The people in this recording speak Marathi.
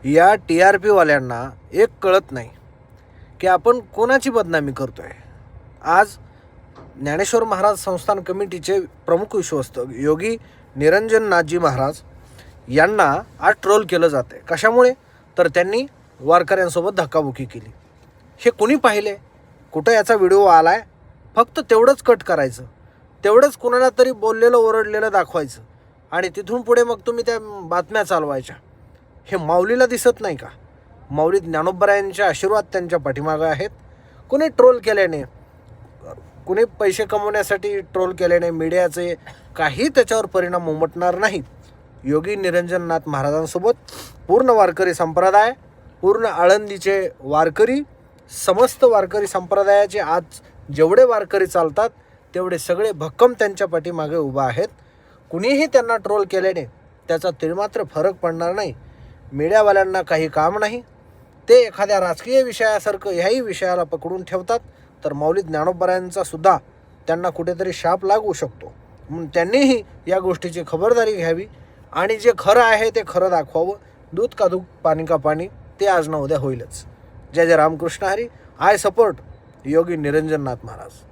या TRP वाल्यांना एक कळत नाही की आपण कोणाची बदनामी करतोय। आज ज्ञानेश्वर महाराज संस्थान कमिटीचे प्रमुख विश्वस्त योगी निरंजननाथजी महाराज यांना आज ट्रोल केलं जाते। कशामुळे? तर त्यांनी वारकऱ्यांसोबत धक्काबुक्की केली। हे कोणी पाहिले? कुठं याचा व्हिडिओ आलाय? फक्त तेवढंच कट करायचं, तेवढंच कोणाला तरी बोललेलं ओरडलेलं दाखवायचं आणि तिथून पुढे मग तुम्ही त्या बातम्या चालवायच्या। हे माऊलीला दिसत नाही का? माऊली ज्ञानोबरायांचे आशीर्वाद त्यांच्या पाठीमागं आहेत। कुणी ट्रोल केल्याने, कुणी पैसे कमवण्यासाठी ट्रोल केल्याने मीडियाचे काही त्याच्यावर परिणाम उमटणार नाहीत। योगी निरंजननाथ महाराजांसोबत पूर्ण वारकरी संप्रदाय, पूर्ण आळंदीचे वारकरी, समस्त वारकरी संप्रदायाचे आज जेवढे वारकरी चालतात तेवढे सगळे भक्कम त्यांच्या पाठीमागे उभा आहेत। कुणीही त्यांना ट्रोल केल्याने त्याचा तिळमात्र फरक पडणार नाही। मीडियावाल्यांना काही काम नाही, ते एखाद्या राजकीय विषयासारखं ह्याही विषयाला पकडून ठेवतात, तर माऊली ज्ञानोबरायांचा सुद्धा त्यांना कुठेतरी शाप लागू शकतो। म्हणून त्यांनीही या गोष्टीची खबरदारी घ्यावी आणि जे खरं आहे ते खरं दाखवावं। दूध का दूध, पाणी का पाणी, ते आज ना उद्या होईलच। जय जय रामकृष्ण हरी। I support Yogi Niranjannath Maharaj.